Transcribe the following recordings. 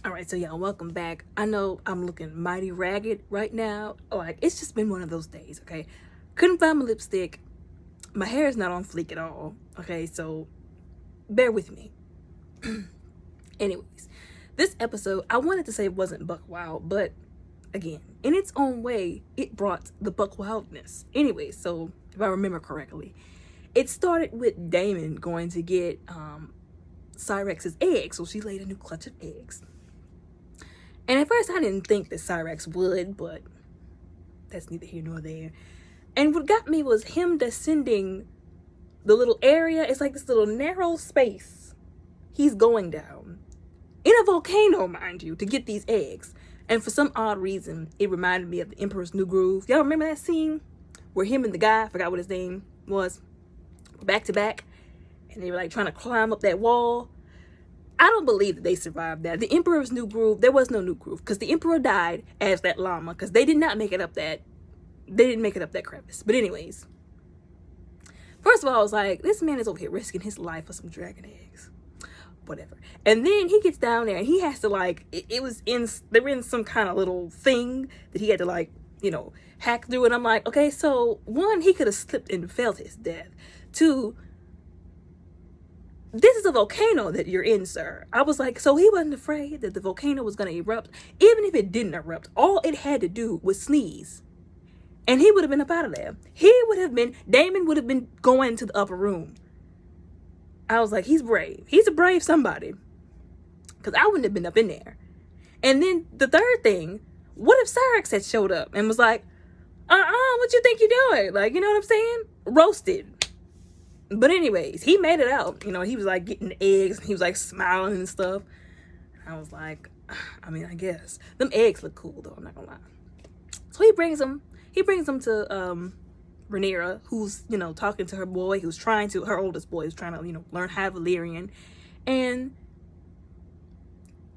All right, so y'all, welcome back. I know I'm looking mighty ragged right now. Like, it's just been one of those days, okay? Couldn't find my lipstick. My hair is not on fleek at all, okay? So, bear with me. Anyways, this episode, I wanted to say it wasn't buck wild, but again, in its own way, it brought the buck wildness. Anyway, so if I remember correctly, it started with Damon going to get Cyrex's eggs. So she laid a new clutch of eggs. And at first I didn't think that Cyrex would, but that's neither here nor there. And what got me was him descending the little area. It's like this little narrow space he's going down. In a volcano, mind you, to get these eggs. And for some odd reason, it reminded me of the Emperor's New Groove. Y'all remember that scene? Where him and the guy, I forgot what his name was, were back to back. And they were like trying to climb up that wall. I don't believe that they survived that. The Emperor's New Groove, there was no New Groove because the Emperor died as that llama because they did not make it up that, they didn't make it up that crevice. But anyways, first of all, I was like, this man is over here risking his life for some dragon eggs. Whatever. And then he gets down there and he has to like, they were in some kind of little thing that he had to like, hack through. And I'm like, okay, so one, he could have slipped and felt his death. Two, this is a volcano that you're in, sir. I was like, so he wasn't afraid that the volcano was going to erupt. Even if it didn't erupt, all it had to do was sneeze. And he would have been up out of there. Damon would have been going to the upper room. I was like, he's brave. He's a brave somebody. Because I wouldn't have been up in there. And then the third thing, what if Cyrex had showed up and was like, what you think you're doing? Like, you know what I'm saying? Roasted. But anyways, he made it out. He was like getting the eggs. And he was like smiling and stuff. And I was like, I guess. Them eggs look cool though, I'm not gonna lie. So he brings them to Rhaenyra, who's, talking to her boy, her oldest boy, who's trying to, learn how Valyrian. And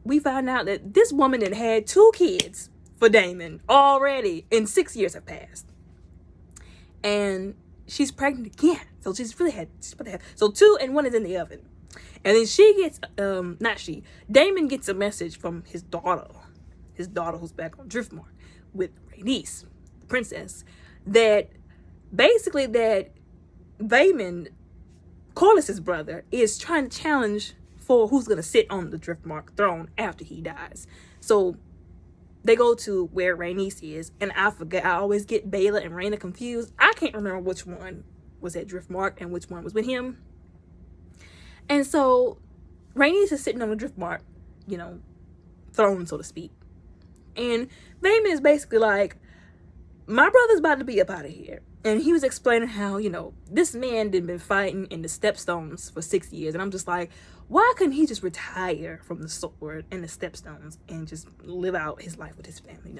we find out that this woman had 2 kids for Daemon already, and 6 years have passed. And she's pregnant again. So she's about to have, so 2 and 1 is in the oven. And then Daemon gets a message from his daughter who's back on Driftmark with Rhaenys, the princess, that Daemon, Corlys's brother, is trying to challenge for who's going to sit on the Driftmark throne after he dies. So they go to where Rhaenys is, and I forget, I always get Baela and Rhaena confused. I can't remember which one was at Driftmark and which one was with him. And so Rhaenys is sitting on the Driftmark, throne, so to speak. And Daemon is basically like, my brother's about to be up out of here. And he was explaining how, this man had been fighting in the Stepstones for 6 years. And I'm just like, why couldn't he just retire from the sword and the Stepstones and just live out his life with his family?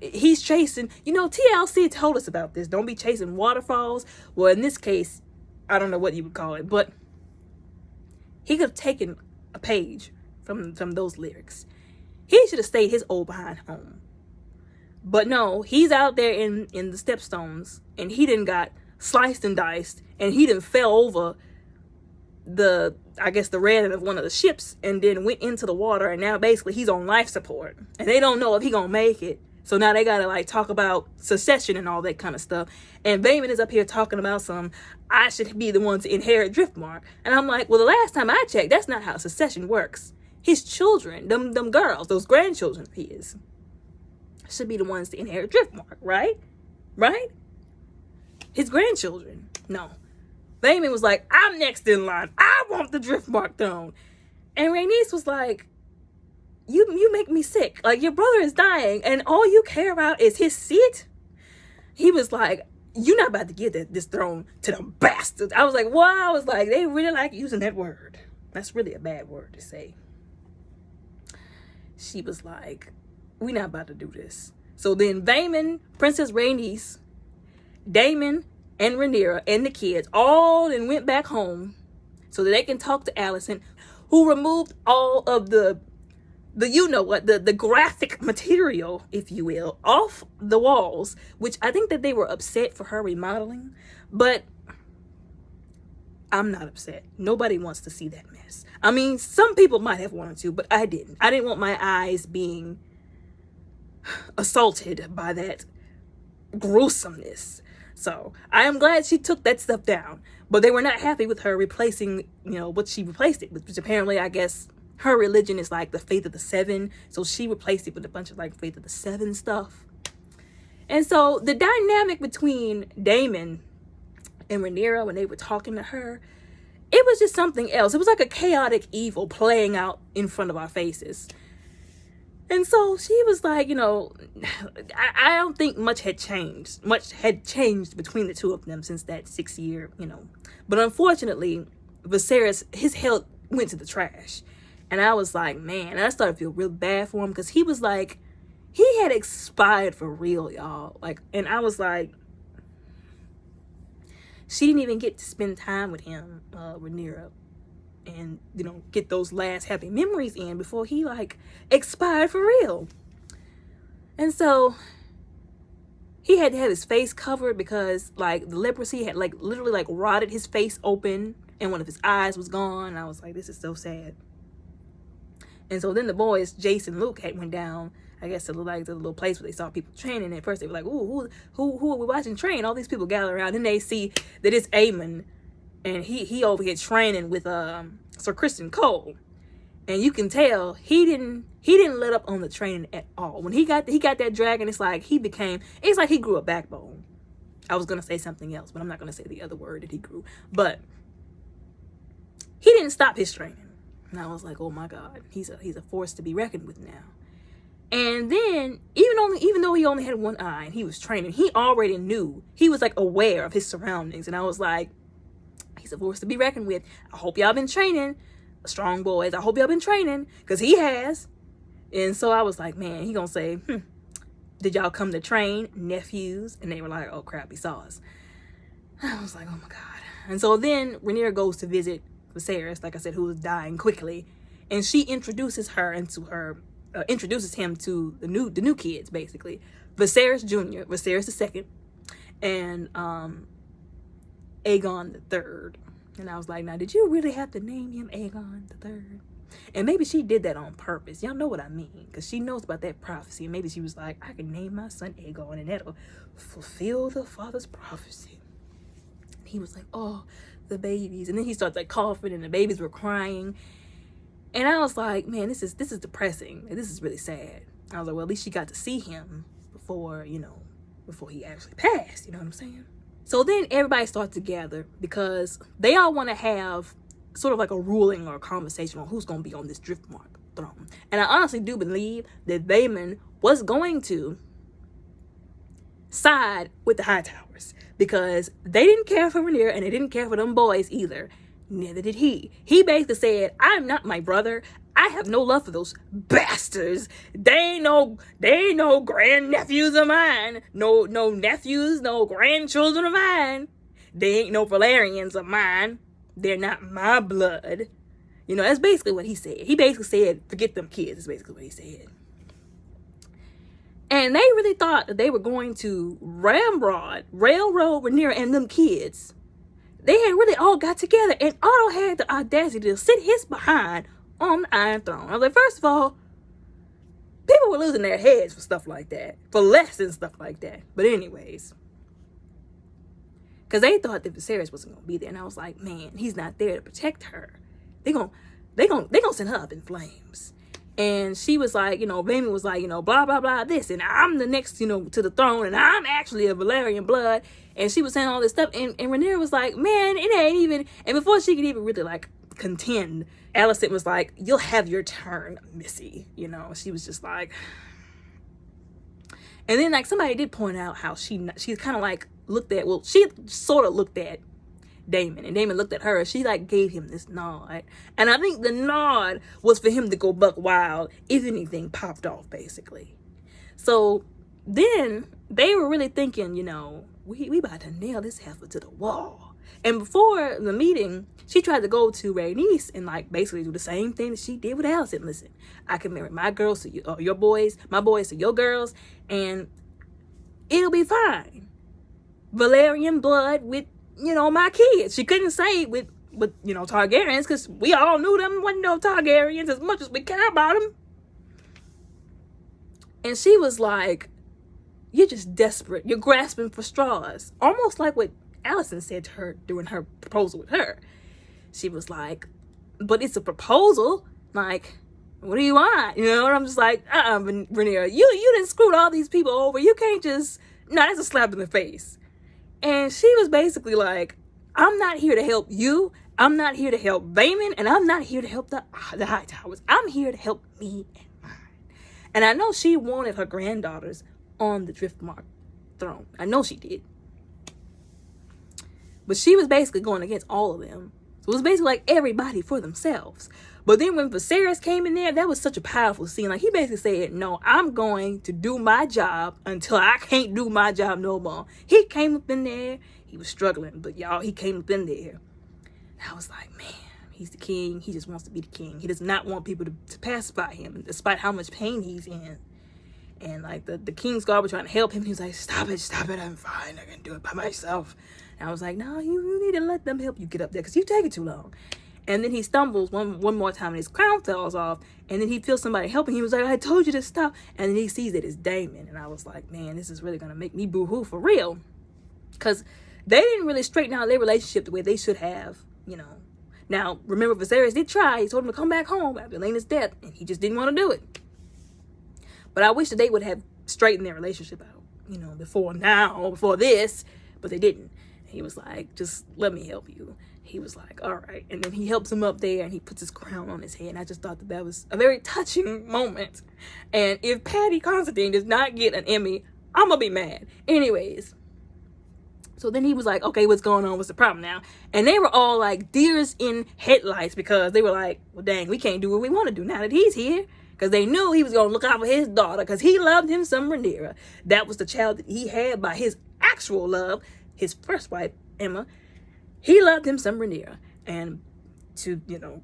He's chasing, TLC told us about this. Don't be chasing waterfalls. Well, in this case, I don't know what you would call it, but he could have taken a page from those lyrics. He should have stayed his old behind home. But no, he's out there in the Stepstones, and he done got sliced and diced, and he done fell over the railing of one of the ships, and then went into the water, and now basically he's on life support, and they don't know if he gonna make it. So now they gotta like talk about succession and all that kind of stuff. And Daemon is up here talking about I should be the one to inherit Driftmark, and I'm like, well, the last time I checked, that's not how succession works. His children, them girls, those grandchildren of his, should be the ones to inherit Driftmark, right? Right? His grandchildren. No. Daemon was like, I'm next in line. I want the Driftmark throne. And Rhaenys was like, you make me sick. Like, your brother is dying, and all you care about is his seat? He was like, you're not about to give this throne to them bastards. I was like, wow. I was like, they really like using that word. That's really a bad word to say. She was like, we're not about to do this. So then Daemon, Princess Rhaenys, Daemon, and Rhaenyra, and the kids all then went back home so that they can talk to Alicent, who removed all of the graphic material, if you will, off the walls, which I think that they were upset for her remodeling. But I'm not upset. Nobody wants to see that mess. I mean, some people might have wanted to, but I didn't. I didn't want my eyes being assaulted by that gruesomeness. So I am glad she took that stuff down. But they were not happy with her replacing, what she replaced it with, which apparently, I guess, her religion is like the faith of the seven. So she replaced it with a bunch of like faith of the seven stuff. And so the dynamic between Damon and Rhaenyra, when they were talking to her, it was just something else. It was like a chaotic evil playing out in front of our faces. And so she was like, I don't think much had changed. Much had changed between the two of them since that 6-year, But unfortunately, Viserys, his health went to the trash. And I was like, man, and I started to feel real bad for him because he was like, he had expired for real, y'all. Like, and I was like, she didn't even get to spend time with him, Rhaenyra, and, get those last happy memories in before he, like, expired for real. And so he had to have his face covered because, like, the leprosy had, like, literally, like, rotted his face open and one of his eyes was gone. And I was like, this is so sad. And so then the boys, Jace and Luke, went down, I guess, to the little place where they saw people training. And at first they were like, ooh, who are we watching train? All these people gather around. Then they see that it's Aemon, and he over here training with Sir Criston Cole. And you can tell he didn't let up on the training at all. When he got that dragon, it's like he grew a backbone. I was gonna say something else, but I'm not gonna say the other word that he grew. But he didn't stop his training. And I was like, oh my God, he's a force to be reckoned with now. And then, even though he only had one eye and he was training, he already knew. He was like aware of his surroundings. And I was like, he's a force to be reckoned with. I hope y'all been training, strong boys. I hope y'all been training, because he has. And so I was like, man, he gonna say, did y'all come to train, nephews? And they were like, oh crap, he saw us. I was like, oh my God. And so then Rhaenyra goes to visit Viserys, like I said, who was dying quickly, and she introduces him to the new kids, basically, Viserys Jr., Viserys II, and Aegon III. And I was like, now, did you really have to name him Aegon III? And maybe she did that on purpose. Y'all know what I mean, because she knows about that prophecy. And maybe she was like, I can name my son Aegon, and that'll fulfill the father's prophecy. And he was like, oh, the babies. And then he started like coughing, and the babies were crying. And I was like, man, this is depressing. This is really sad. I was like, well, at least she got to see him before he actually passed. You know what I'm saying? So then everybody starts to gather because they all want to have sort of like a ruling or a conversation on who's going to be on this Driftmark throne. And I honestly do believe that Daemon was going to side with the Hightowers, because they didn't care for Rhaenyra and they didn't care for them boys either. Neither did he. He basically said, I'm not my brother. I have no love for those bastards. They ain't no grandnephews of mine. No nephews, no grandchildren of mine. They ain't no Valerians of mine. They're not my blood. That's basically what he said. He basically said, forget them kids. That's basically what he said. And they really thought that they were going to railroad Rhaenyra and them kids. They had really all got together, and Otto had the audacity to sit his behind on the Iron Throne. I was like, first of all, people were losing their heads for stuff like that, for less than stuff like that. But anyways, because they thought that Viserys wasn't going to be there, and I was like, man, he's not there to protect her. They gonna send her up in flames. And she was like, Vaemond was like, blah, blah, blah, this. And I'm the next, to the throne. And I'm actually a Valerian blood. And she was saying all this stuff. And Rhaenyra was like, man, it ain't even. And before she could even really, like, contend, Alicent was like, you'll have your turn, Missy. She was just like. And then, like, somebody did point out how she kind of, like, she sort of looked at Daemon, and Daemon looked at her, and she like gave him this nod, and I think the nod was for him to go buck wild if anything popped off, basically. So then they were really thinking, we about to nail this heifer to the wall. And before the meeting, she tried to go to Rhaenys and like basically do the same thing that she did with Alicent. Listen, I can marry my girls to your boys, my boys to your girls, and it'll be fine. Valerian blood with my kids. She couldn't say with with Targaryens, because we all knew them wasn't no Targaryens as much as we care about them. And she was like, you're just desperate. You're grasping for straws. Almost like what Allison said to her during her proposal with her. She was like, but it's a proposal. Like, what do you want? And I'm just like, Rhaenyra, you done screwed all these people over. You can't just, no, that's a slap in the face. And she was basically like, I'm not here to help you. I'm not here to help Vaemond. And I'm not here to help the High Towers. I'm here to help me and mine. And I know she wanted her granddaughters on the Driftmark throne. I know she did. But she was basically going against all of them. So it was basically like everybody for themselves. But then when Viserys came in there, that was such a powerful scene. Like, he basically said, no, I'm going to do my job until I can't do my job no more. He came up in there. He was struggling, but y'all, he came up in there. And I was like, man, he's the king. He just wants to be the king. He does not want people to pacify him, despite how much pain he's in. And like the King's Guard were trying to help him. He was like, stop it, I'm fine. I can do it by myself. And I was like, no, you need to let them help you get up there, because you take it too long. And then he stumbles one more time and his crown falls off. And then he feels somebody helping. He was like, I told you to stop. And then he sees that it's Daemon. And I was like, man, this is really going to make me boo-hoo for real. Because they didn't really straighten out their relationship the way they should have, Now, remember, Viserys did try. He told him to come back home after Elena's death. And he just didn't want to do it. But I wish that they would have straightened their relationship out, before this. But they didn't. He was like, just let me help you. He was like, all right. And then he helps him up there and he puts his crown on his head. And I just thought that was a very touching moment. And if Paddy Considine does not get an Emmy, I'm going to be mad. Anyways. So then he was like, okay, what's going on? What's the problem now? And they were all like deers in headlights, because they were like, well, dang, we can't do what we want to do now that he's here. Because they knew he was going to look out for his daughter, because he loved him some Rhaenyra. That was the child that he had by his actual love, his first wife, Emma. He loved him some Rhaenyra. And to,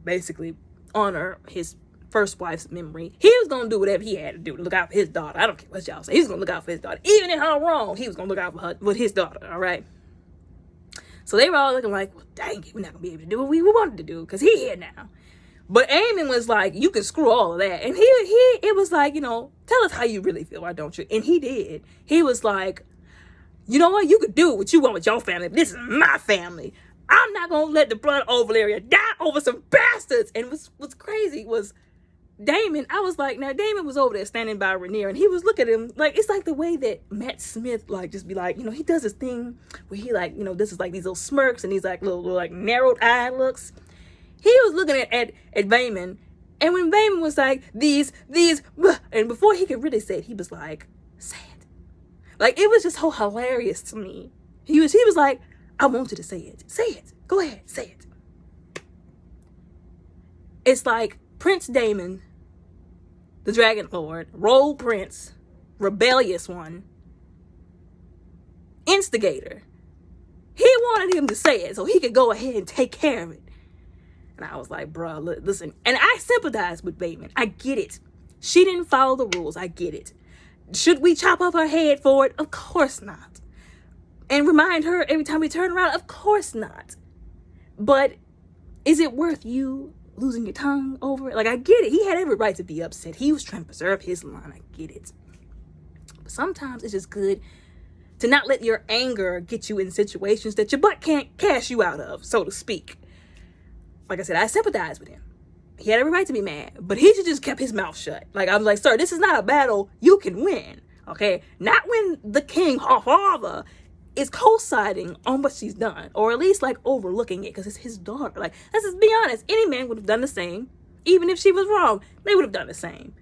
basically honor his first wife's memory, he was going to do whatever he had to do to look out for his daughter. I don't care what y'all say. He was going to look out for his daughter. Even in her wrong, he was going to look out for her with his daughter, all right? So they were all looking like, well, dang it, we're not going to be able to do what we wanted to do, because he's here now. But Aemon was like, you can screw all of that. And it was like, tell us how you really feel, why don't you? And he did. He was like, you know what? You could do what you want with your family. But this is my family. I'm not going to let the blood over Valyria die over some bastards. And what's crazy was Daemon. I was like, now Daemon was over there standing by Rhaenyra, and he was looking at him like, it's like the way that Matt Smith, like, just be like, he does this thing where he like, this is like these little smirks and these like little like narrowed eye looks. He was looking at Vaemond, and when Vaemond was like, these, and before he could really say it, he was like, say it. Like, it was just so hilarious to me. He was like, I want you to say it. Say it. Go ahead, say it. It's like Prince Daemon, the Dragon Lord, Rogue Prince, rebellious one, instigator. He wanted him to say it so he could go ahead and take care of it. And I was like, bro, listen. And I sympathize with Vaemond. I get it. She didn't follow the rules. I get it. Should we chop off her head for it? Of course not. And remind her every time we turn around? Of course not. But is it worth you losing your tongue over it? Like, I get it. He had every right to be upset. He was trying to preserve his line. I get it. But sometimes it's just good to not let your anger get you in situations that your butt can't cash you out of, so to speak. Like I said, I sympathize with him. He had every right to be mad, but he should just kept his mouth shut. Like, I was like, sir, this is not a battle you can win, okay? Not when the king, her father, is co-siding on what she's done, or at least, like, overlooking it, because it's his daughter. Like, let's just be honest. Any man would have done the same. Even if she was wrong, they would have done the same.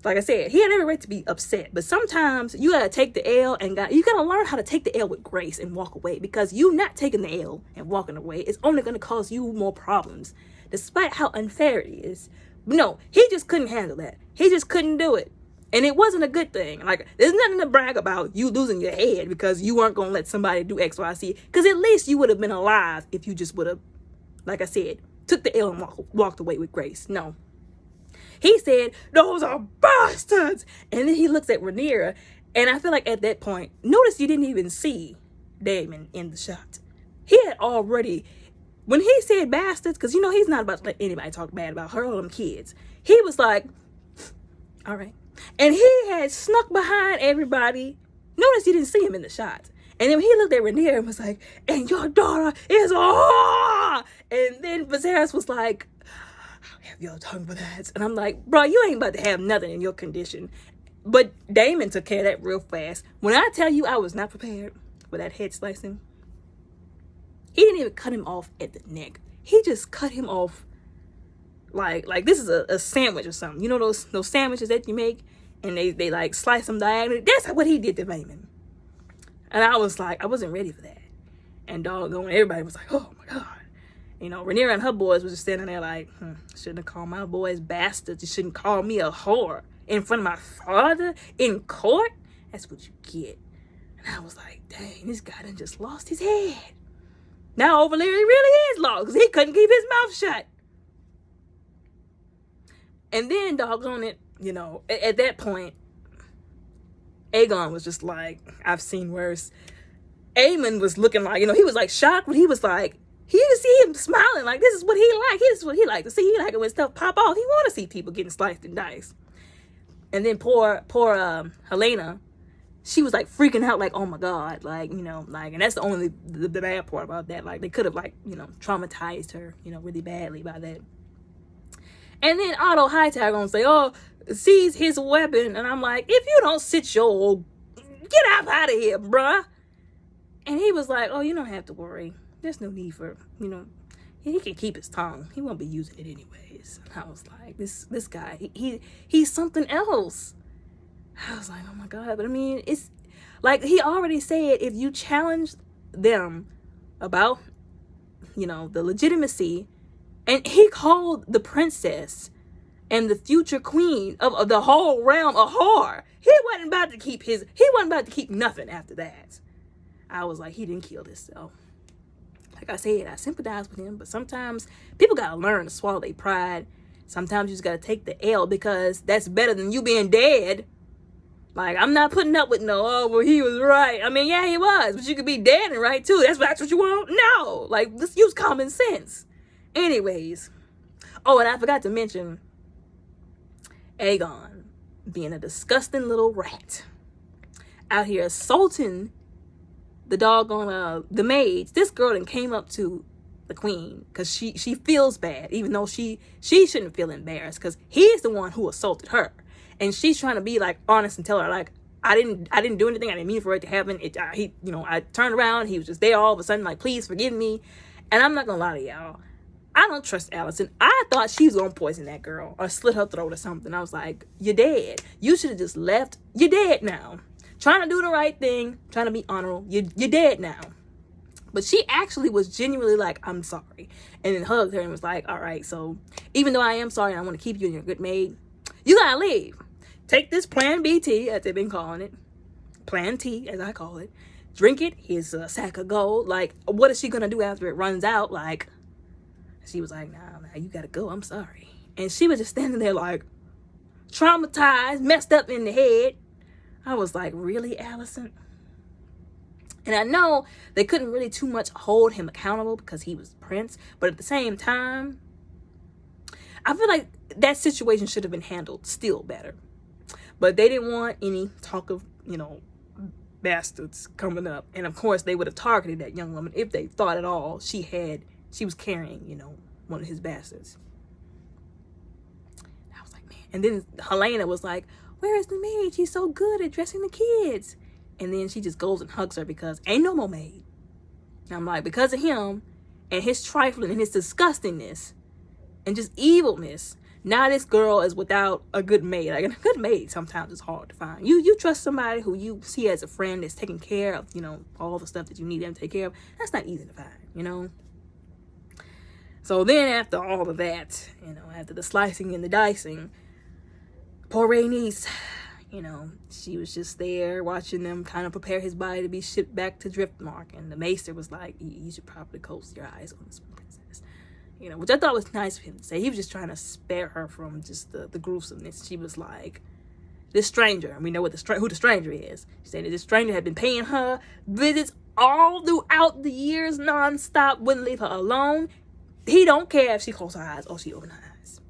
Like I said, he had every right to be upset, but sometimes you gotta take the L and you gotta learn how to take the L with grace and walk away, because you not taking the L and walking away is only gonna cause you more problems, despite how unfair it is. No, he just couldn't handle that. He just couldn't do it. And it wasn't a good thing. Like, there's nothing to brag about you losing your head because you weren't gonna let somebody do X, Y, Z, because at least you would have been alive if you just would have, like I said, took the L and walked away with grace. No. He said, those are bastards. And then he looks at Rhaenyra, and I feel like at that point, notice you didn't even see Daemon in the shot. He had already when he said bastards, because, he's not about to let anybody talk bad about her or them kids. He was like, all right. And he had snuck behind everybody. Notice you didn't see him in the shots. And then he looked at Rhaenyra and was like, and your daughter is a whore. And then Viserys was like, I'll have your tongue for that. And I'm like, bro, you ain't about to have nothing in your condition. But Daemon took care of that real fast. When I tell you I was not prepared for that head slicing, he didn't even cut him off at the neck. He just cut him off like this is a sandwich or something. You know those sandwiches that you make and they like slice them diagonally? That's what he did to Daemon. And I was like, I wasn't ready for that. And doggone, everybody was like, oh my God. Rhaenyra and her boys was just standing there like, shouldn't have called my boys bastards. You shouldn't call me a whore in front of my father in court. That's what you get. And I was like, dang, this guy done just lost his head. Now over there he really is lost because he couldn't keep his mouth shut. And then, doggone it, at that point, Aegon was just like, I've seen worse. Aemon was looking like, he was like shocked, but he was like, he didn't see him smiling like this is what he liked. This is what he liked to see. He liked it when stuff pop off. He want to see people getting sliced and diced. And then poor Helena, she was like freaking out like, oh my God, like, and that's the only the bad part about that. Like they could have traumatized her, really badly by that. And then Otto Hightower gonna say, oh, seize his weapon. And I'm like, if you don't sit your, get out of here, bruh. And he was like, oh, you don't have to worry. There's no need for, he can keep his tongue. He won't be using it anyways. And I was like, this guy, he's something else. I was like, oh my God. But I mean, it's like he already said, if you challenge them about, the legitimacy, and he called the princess and the future queen of the whole realm a whore. He wasn't about to keep nothing after that. I was like, he didn't kill himself. Like I said, I sympathize with him, but sometimes people gotta learn to swallow their pride. Sometimes you just gotta take the L because that's better than you being dead. Like, I'm not putting up with he was right. I mean, yeah, he was, but you could be dead and right too. That's what you want? No. Like, let's use common sense. Anyways. Oh, and I forgot to mention Aegon being a disgusting little rat out here assaulting the doggone the maids. This girl then came up to the queen because she feels bad, even though she shouldn't feel embarrassed because he's the one who assaulted her, and she's trying to be like honest and tell her like, I didn't do anything. I didn't mean for it to happen. I turned around. He was just there all of a sudden like, please forgive me. And I'm not gonna lie to y'all, I don't trust Allison. I thought she was gonna poison that girl or slit her throat or something. I was like, you're dead. You should have just left. You're dead now. Trying to do the right thing, trying to be honorable. You're dead now. But she actually was genuinely like, I'm sorry. And then hugged her and was like, all right, so even though I am sorry and I want to keep you and you're a good maid, you gotta leave. Take this Plan B tea, as they've been calling it. Plan T, as I call it. Drink it. Here's a sack of gold. Like, what is she gonna do after it runs out? Like, she was like, nah, you gotta go. I'm sorry. And she was just standing there like, traumatized, messed up in the head. I was like, really, Allison? And I know they couldn't really too much hold him accountable because he was prince. But at the same time, I feel like that situation should have been handled still better. But they didn't want any talk of, bastards coming up. And of course, they would have targeted that young woman if they thought at all she was carrying, one of his bastards. I was like, man. And then Helena was like, where is the maid? She's so good at dressing the kids. And then she just goes and hugs her because ain't no more maid. And I'm like, because of him and his trifling and his disgustingness and just evilness, now this girl is without a good maid. Like, a good maid sometimes is hard to find. You trust somebody who you see as a friend that's taking care of, all the stuff that you need them to take care of. That's not easy to find, So then after all of that, after the slicing and the dicing, poor Rhaenys, she was just there watching them kind of prepare his body to be shipped back to Driftmark. And the maester was like, you should probably close your eyes on this princess. Which I thought was nice of him to say. He was just trying to spare her from just the gruesomeness. She was like, this stranger, and we know who the stranger is. She said that this stranger had been paying her visits all throughout the years, nonstop, wouldn't leave her alone. He don't care if she closed her eyes or she opened her eyes.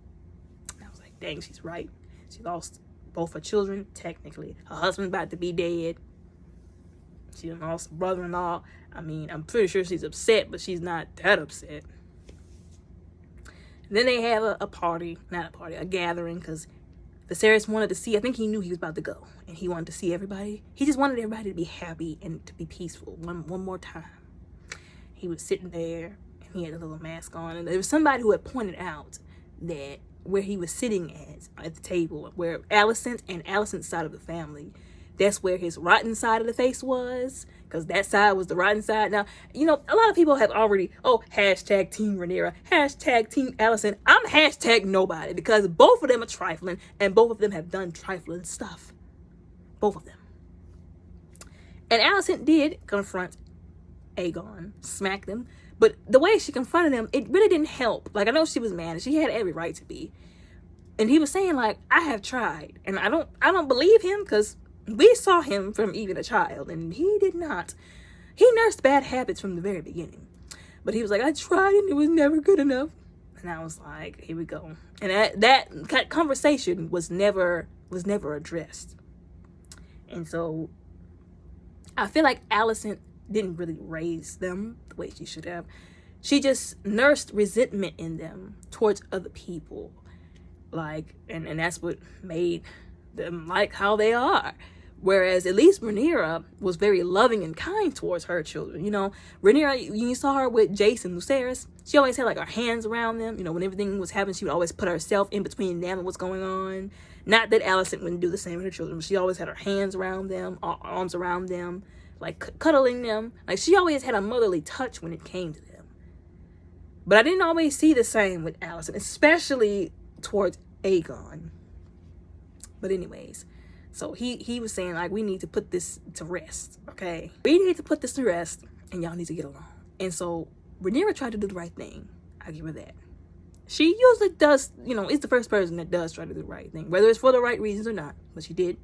And I was like, dang, she's right. She lost both her children, technically. Her husband's about to be dead. She lost a brother-in-law. I mean, I'm pretty sure she's upset, but she's not that upset. And then they have a gathering, because Viserys wanted to see, I think he knew he was about to go, and he wanted to see everybody. He just wanted everybody to be happy and to be peaceful one more time. He was sitting there, and he had a little mask on, and there was somebody who had pointed out that where he was sitting at the table, where Alicent's side of the family, that's where his rotten side of the face was, because that side was the rotten side. Now, a lot of people have already, hashtag Team Rhaenyra, hashtag Team Alicent. I'm hashtag nobody, because both of them are trifling, and both of them have done trifling stuff. Both of them. And Alicent did confront Aegon, smacked him, but the way she confronted him, it really didn't help. Like, I know she was mad, and she had every right to be. And he was saying, like, I have tried, and I don't believe him, because we saw him from even a child, and he did not. He nursed bad habits from the very beginning. But he was like, I tried, and it was never good enough. And I was like, here we go. And that conversation was never addressed. And so I feel like Alicent didn't really raise them the way she should have. She just nursed resentment in them towards other people. Like, and that's what made them like how they are. Whereas at least Rhaenyra was very loving and kind towards her children. Rhaenyra, you saw her with Jace and Lucerys, she always had like her hands around them. When everything was happening, she would always put herself in between them and what's going on. Not that Alicent wouldn't do the same with her children, but she always had her hands around them, arms around them, like cuddling them. Like, she always had a motherly touch when it came to them. But I didn't always see the same with Alicent, especially towards Aegon. But anyways, so he was saying, like, we need to put this to rest, okay? We need to put this to rest, and y'all need to get along. And so Rhaenyra tried to do the right thing. I'll give her that. She usually does, is the first person that does try to do the right thing, whether it's for the right reasons or not. But she did.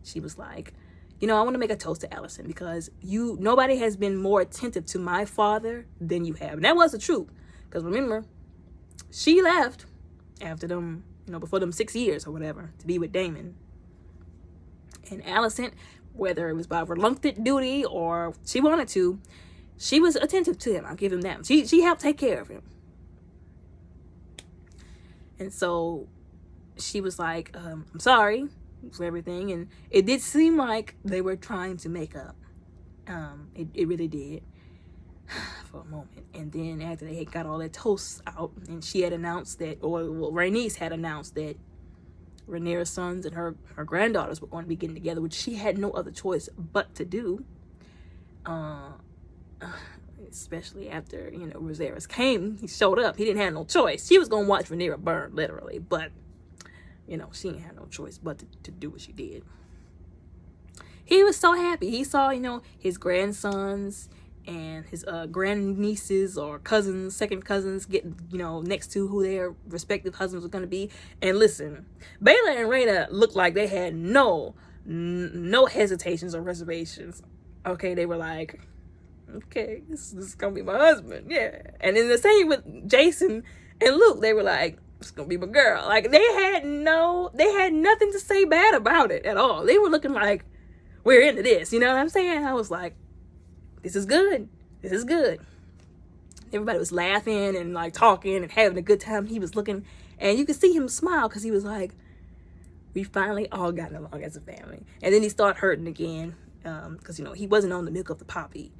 She was like, I want to make a toast to Alicent, because nobody has been more attentive to my father than you have. And that was the truth. Because remember, she left after them, before them 6 years or whatever, to be with Daemon. And Alicent, whether it was by reluctant duty or she wanted to, she was attentive to him. I'll give him that. She helped take care of him. And so she was like, I'm sorry for everything. And it did seem like they were trying to make up. It really did for a moment. And then after they had got all their toasts out, and she had announced that, Rhaenys had announced that Rhaenyra's sons and her granddaughters were going to be getting together, which she had no other choice but to do. Especially after, Viserys came, he showed up. He didn't have no choice. She was going to watch Rhaenyra burn, literally. But, she didn't have no choice but to do what she did. He was so happy. He saw, his grandsons and his grandnieces or cousins, second cousins, getting, next to who their respective husbands were going to be. And listen, Baela and Rhaena looked like they had no hesitations or reservations. Okay, they were like, okay, this is going to be my husband, yeah. And then the same with Jason and Luke, they were like, it's going to be my girl. Like, they had nothing to say bad about it at all. They were looking like, we're into this, you know what I'm saying? I was like, this is good. This is good. Everybody was laughing and like talking and having a good time. He was looking, and you could see him smile, because he was like, we finally all gotten along as a family. And then he started hurting again, because he wasn't on the milk of the poppy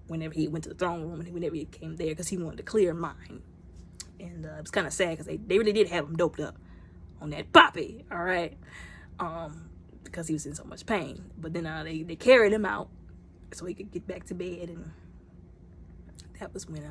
whenever he went to the throne room and whenever he came there, because he wanted to clear mind. And it was kind of sad, because they really did have him doped up on that poppy, all right, because he was in so much pain. But then they carried him out so he could get back to bed, and that's when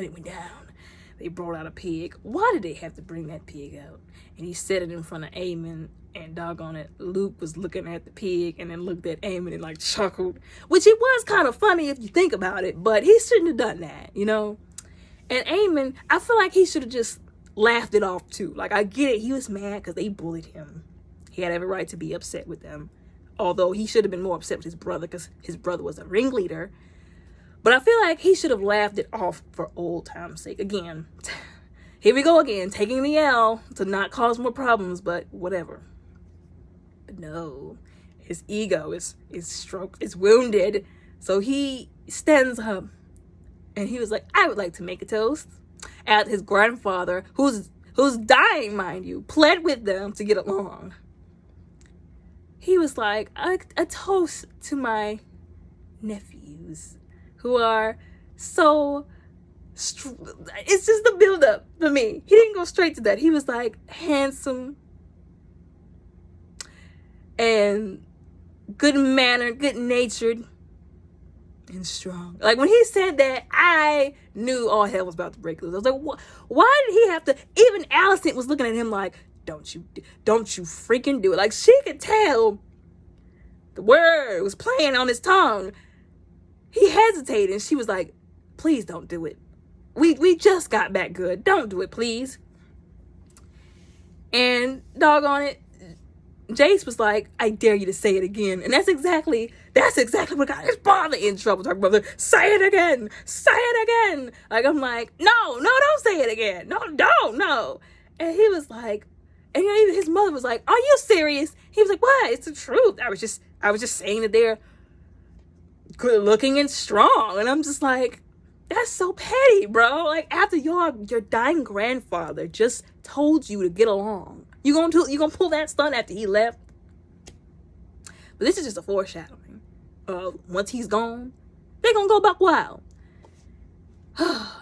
it went down. They brought out a pig. Why did they have to bring that pig out? And he set it in front of Aemon, and doggone it, Luke was looking at the pig and then looked at Aemon and like chuckled, which it was kind of funny if you think about it, but he shouldn't have done that, And Aemon, I feel like he should have just laughed it off too. Like, I get it, he was mad because they bullied him. He had every right to be upset with them. Although he should have been more upset with his brother, because his brother was a ringleader. But I feel like he should have laughed it off for old time's sake. Again, here we go again, taking the L to not cause more problems, but whatever. But no, his ego is stroked, is wounded. So he stands up and he was like, I would like to make a toast. At his grandfather, who's dying, mind you, pled with them to get along. He was like, a toast to my nephews who are so it's just the build up for me. He didn't go straight to that. He was like handsome and good mannered, good natured, and strong. Like when he said that, I knew all hell was about to break loose. I was like, why did he have to? Even Allison was looking at him like, don't you freaking do it. Like she could tell the word was playing on his tongue. He hesitated and she was like, please don't do it. We just got back good. Don't do it, please. And doggone it, Jace was like, I dare you to say it again. And that's exactly what got his father in trouble. Talking about, say it again. Like, I'm like, no, don't say it again. No, don't, no. And he was like, and you know, even his mother was like, are you serious? He was like, what? It's the truth. I was just saying that they're good looking and strong. And I'm just like, that's so petty, bro. Like, after your dying grandfather just told you to get along, you gonna pull that stunt after he left? But this is just a foreshadowing. Once he's gone, they gonna go back wild.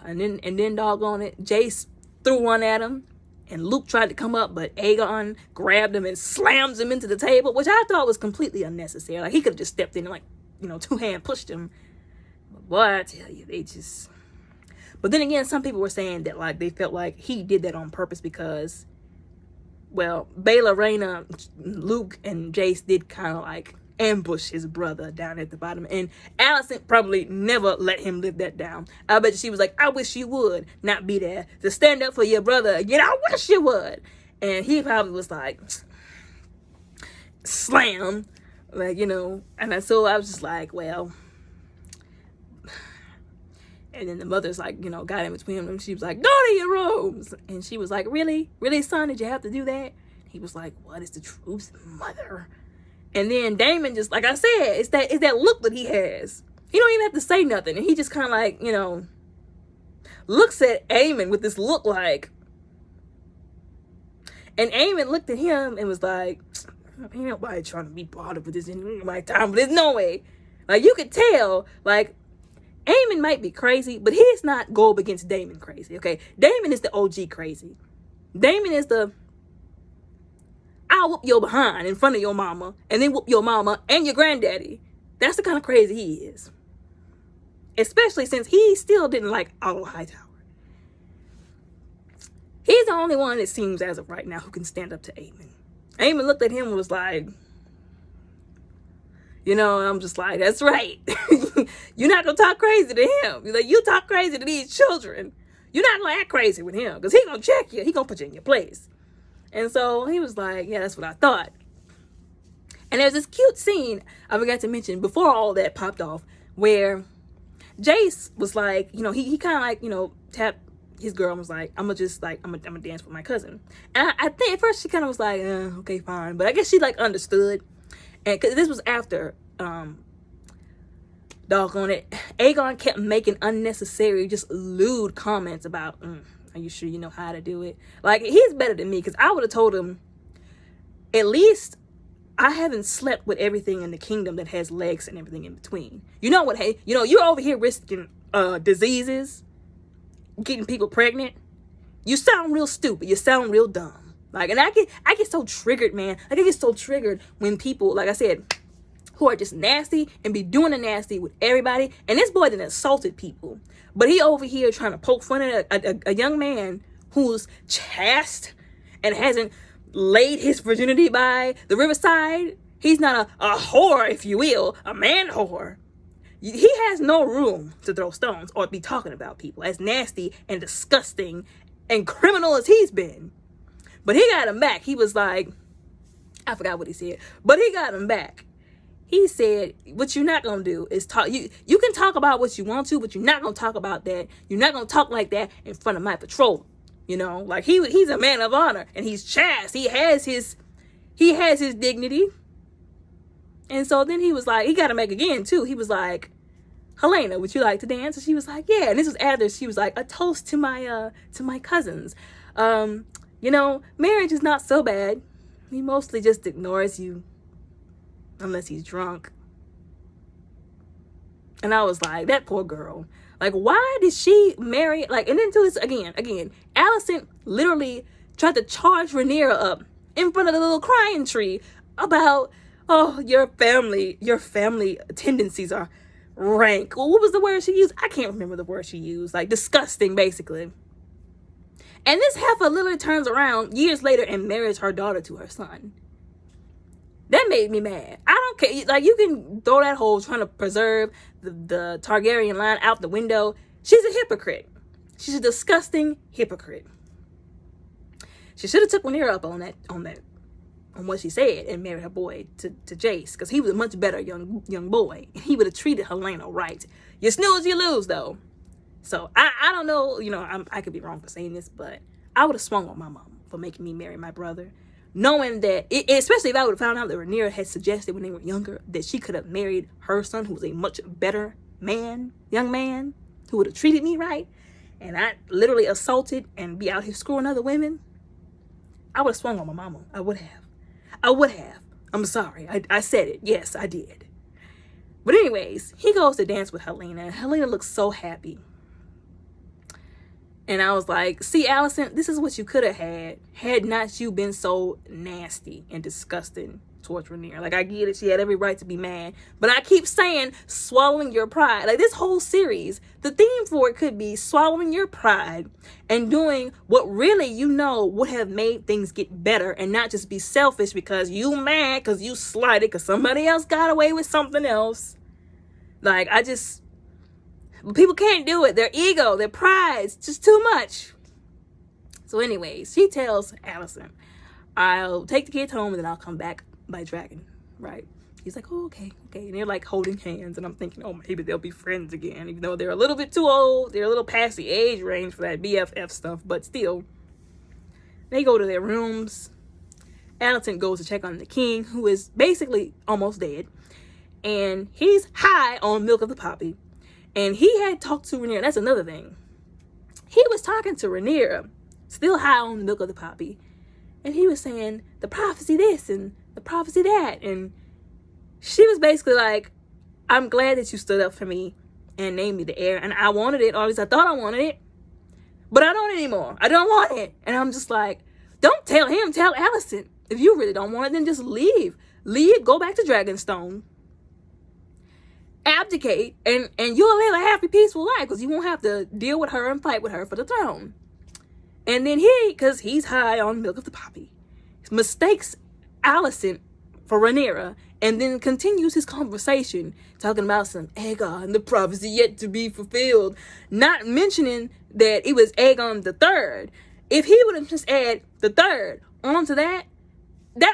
and then doggone it, Jace threw one at him, and Luke tried to come up, but Aegon grabbed him and slams him into the table, which I thought was completely unnecessary. Like, he could have just stepped in and, like, you know, two-hand pushed him. But boy, I tell you, they just... But then again, some people were saying that, like, they felt like he did that on purpose because, well, Baela, Rhaena, Luke, and Jace did kind of, like, ambush his brother down at the bottom. And Alicent probably never let him live that down. I bet she was like, I wish you would not be there to stand up for your brother again. I wish you would. And he probably was like, slam. Like, you know. And so I was just like, well... And then the mother's like, you know, got in between them. She was like, go to your rooms. And she was like, really? Really, son? Did you have to do that? He was like, what is the truth, mother? And then Daemon just, like I said, it's that look that he has. He don't even have to say nothing. And he just kind of like, you know, looks at Aemon with this look like. And Aemon looked at him and was like, ain't nobody trying to be bothered with this in my time. But there's no way. Like, you could tell, like, Aemon might be crazy, but he's not go up against Daemon crazy, okay? Daemon is the OG crazy. Daemon is the, I'll whoop your behind in front of your mama, and then whoop your mama and your granddaddy. That's the kind of crazy he is. Especially since he still didn't like Otto Hightower. He's the only one, it seems, as of right now, who can stand up to Aemon. Aemon looked at him and was like... You know, I'm just like, that's right. You're not going to talk crazy to him. You're like, you talk crazy to these children. You're not going to act crazy with him because he's going to check you. He's going to put you in your place. And so he was like, yeah, that's what I thought. And there's this cute scene I forgot to mention before all that popped off where Jace was like, you know, he kind of like, you know, tapped his girl and was like, I'm going to dance with my cousin. And I think at first she kind of was like, okay, fine. But I guess she like understood. And cause this was after, doggone it, Aegon kept making unnecessary, just lewd comments about, are you sure you know how to do it? Like, he's better than me, because I would have told him, at least I haven't slept with everything in the kingdom that has legs and everything in between. You know what, hey, you know, you're over here risking diseases, getting people pregnant. You sound real stupid. You sound real dumb. Like, and I get so triggered, man. Like, I get so triggered when people, like I said, who are just nasty and be doing the nasty with everybody. And this boy done assaulted people. But he over here trying to poke fun at a young man who's chaste and hasn't laid his virginity by the riverside. He's not a whore, if you will, a man whore. He has no room to throw stones or be talking about people as nasty and disgusting and criminal as he's been. But he got him back. He was like, I forgot what he said, but he got him back. He said, what you're not going to do is talk. You can talk about what you want to, but you're not going to talk about that. You're not going to talk like that in front of my patrol. You know, like he's a man of honor, and he's chaste. He has his dignity. And so then he was like, he got to make again too. He was like, Helena, would you like to dance? And she was like, yeah. And this was after she was like, a toast to my cousins. You know, marriage is not so bad. He mostly just ignores you unless he's drunk. And I was like, that poor girl. Like, why did she marry? Like, and then to this again, Allison literally tried to charge Rhaenyra up in front of the little crying tree about, oh, your family tendencies are rank. Well, what was the word she used? I can't remember the word she used. Like, disgusting, basically. And this heifer literally turns around years later and marries her daughter to her son. That made me mad. I don't care. Like, you can throw that whole trying to preserve the Targaryen line out the window. She's a hypocrite. She's a disgusting hypocrite. She should have took Rhaenyra up on what she said and married her boy to Jace, because he was a much better young boy. He would have treated Helena right. You snooze, you lose, though. So I don't know. You know, I could be wrong for saying this, but I would have swung on my mom for making me marry my brother. Knowing that, especially if I would have found out that Rhaenyra had suggested when they were younger that she could have married her son, who was a much better young man, who would have treated me right, and I literally assaulted and be out here screwing other women, I would have swung on my mama. I would have. I'm sorry. I said it. Yes, I did. But anyways, he goes to dance with Helena, and Helena looks so happy. And I was like, see, Allison, this is what you could have had not you been so nasty and disgusting towards Rhaenyra. Like, I get it. She had every right to be mad. But I keep saying swallowing your pride. Like, this whole series, the theme for it could be swallowing your pride and doing what really you know would have made things get better, and not just be selfish because you mad because you slighted because somebody else got away with something else. Like, people can't do it. Their ego, their pride's just too much. So anyways, she tells Allison, I'll take the kids home and then I'll come back by dragon, right? He's like, oh, okay. And they're like holding hands, and I'm thinking, oh, maybe they'll be friends again, even though they're a little bit too old. They're a little past the age range for that BFF stuff, but still. They go to their rooms. Allison goes to check on the king, who is basically almost dead. And he's high on milk of the poppy. And he had talked to Rhaenyra. That's another thing. He was talking to Rhaenyra, still high on the milk of the poppy. And he was saying, the prophecy this and the prophecy that. And she was basically like, I'm glad that you stood up for me and named me the heir. And I wanted it. Or at least I thought I wanted it. But I don't anymore. I don't want it. And I'm just like, don't tell him. Tell Allison. If you really don't want it, then just leave. Go back to Dragonstone. Abdicate, and you'll live a happy, peaceful life, because you won't have to deal with her and fight with her for the throne. And then because he's high on milk of the poppy, mistakes Allison for Rhaenyra, and then continues his conversation talking about some Aegon, the prophecy yet to be fulfilled, not mentioning that it was Aegon the Third. If he would have just added the third onto that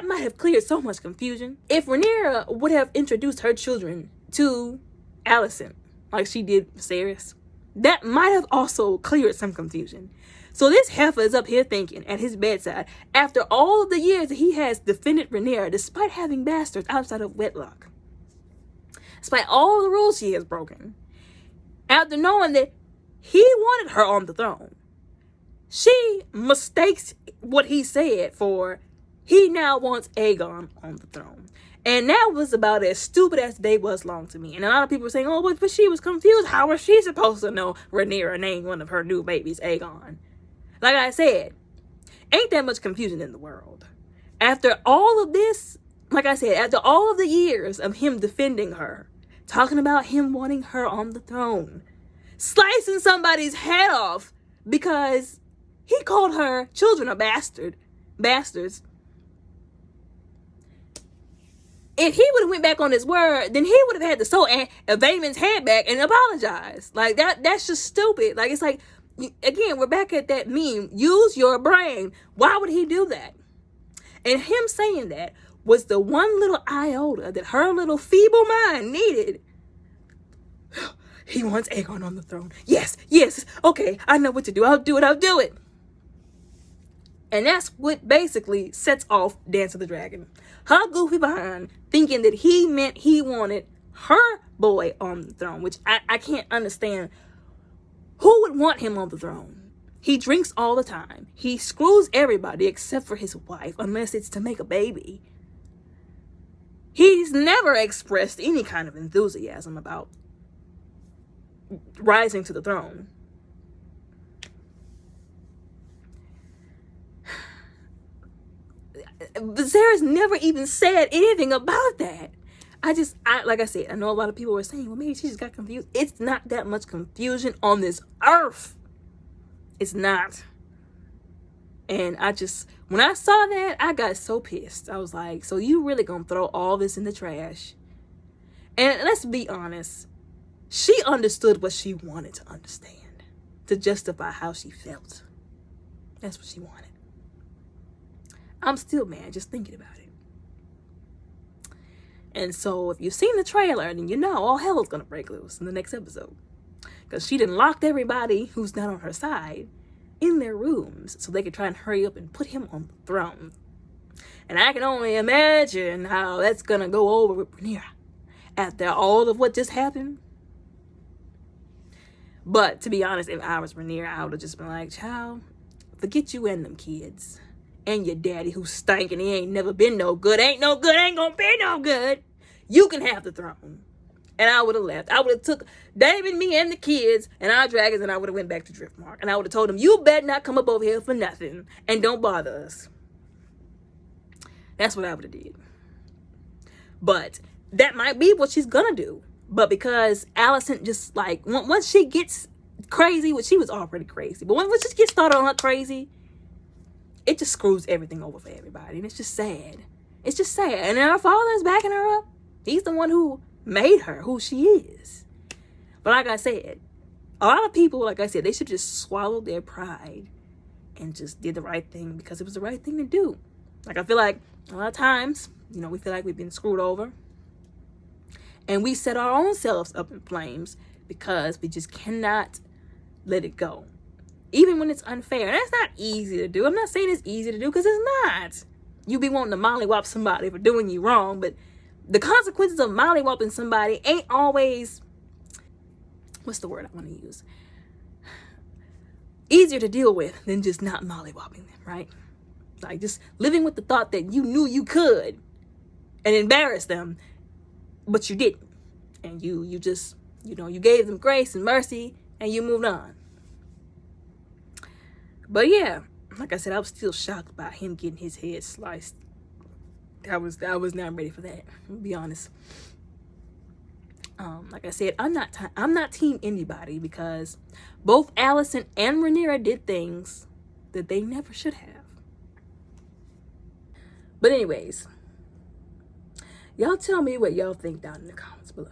might have cleared so much confusion. If Rhaenyra would have introduced her children to Allison, like she did Viserys, that might have also cleared some confusion. So this heifer is up here thinking at his bedside, after all of the years that he has defended Rhaenyra, despite having bastards outside of wedlock, despite all the rules she has broken, after knowing that he wanted her on the throne, she mistakes what he said for he now wants Aegon on the throne. And that was about as stupid as the day was long to me. And a lot of people were saying, oh, but she was confused. How was she supposed to know Rhaenyra named one of her new babies Aegon? Like I said, ain't that much confusion in the world. After all of this, like I said, after all of the years of him defending her, talking about him wanting her on the throne, slicing somebody's head off because he called her children a bastards. If he would have went back on his word, then he would have had to sew Vaemon's head back and apologize. Like, that's just stupid. Like, it's like, again, we're back at that meme. Use your brain. Why would he do that? And him saying that was the one little iota that her little feeble mind needed. He wants Aegon on the throne. Yes, yes. Okay, I know what to do. I'll do it. And that's what basically sets off Dance of the Dragon. Her goofy behind thinking that he meant he wanted her boy on the throne, which I can't understand. Who would want him on the throne? He drinks all the time. He screws everybody except for his wife, unless it's to make a baby. He's never expressed any kind of enthusiasm about rising to the throne. Viserys never even said anything about that. Like I said, I know a lot of people were saying, well, maybe she just got confused. It's not that much confusion on this earth. It's not. And when I saw that, I got so pissed. I was like, so you really gonna throw all this in the trash? And let's be honest, she understood what she wanted to understand to justify how she felt. That's what she wanted. I'm still mad just thinking about it. And so if you've seen the trailer, then you know all hell is going to break loose in the next episode. Because she done locked everybody who's not on her side in their rooms so they could try and hurry up and put him on the throne. And I can only imagine how that's going to go over with Rhaenyra after all of what just happened. But to be honest, if I was Rhaenyra, I would have just been like, child, forget you and them kids. And your daddy who's stinking, he ain't never been no good, ain't no good, ain't gonna be no good. You can have the throne. And I would have left. I would have took David, me, and the kids and our dragons, and I would have went back to Driftmark. And I would have told them, you better not come up over here for nothing. And don't bother us. That's what I would have did. But that might be what she's gonna do. But because Alicent just like, once she gets crazy, which she was already crazy, but once she gets started on her crazy, it just screws everything over for everybody. And it's just sad. It's just sad. And then her father is backing her up. He's the one who made her who she is. But like I said, a lot of people, like I said, they should just swallow their pride and just did the right thing because it was the right thing to do. Like, I feel like a lot of times, we feel like we've been screwed over. And we set our own selves up in flames because we just cannot let it go. Even when it's unfair. And that's not easy to do. I'm not saying it's easy to do because it's not. You be wanting to mollywop somebody for doing you wrong, but the consequences of mollywopping somebody ain't always, what's the word I want to use? Easier to deal with than just not mollywopping them, right? Like just living with the thought that you knew you could and embarrass them, but you didn't. And you just, you gave them grace and mercy and you moved on. But yeah, like I said, I was still shocked about him getting his head sliced. I was not ready for that, to be honest. Like I said, I'm not team anybody because both Alicent and Rhaenyra did things that they never should have. But anyways, y'all tell me what y'all think down in the comments below.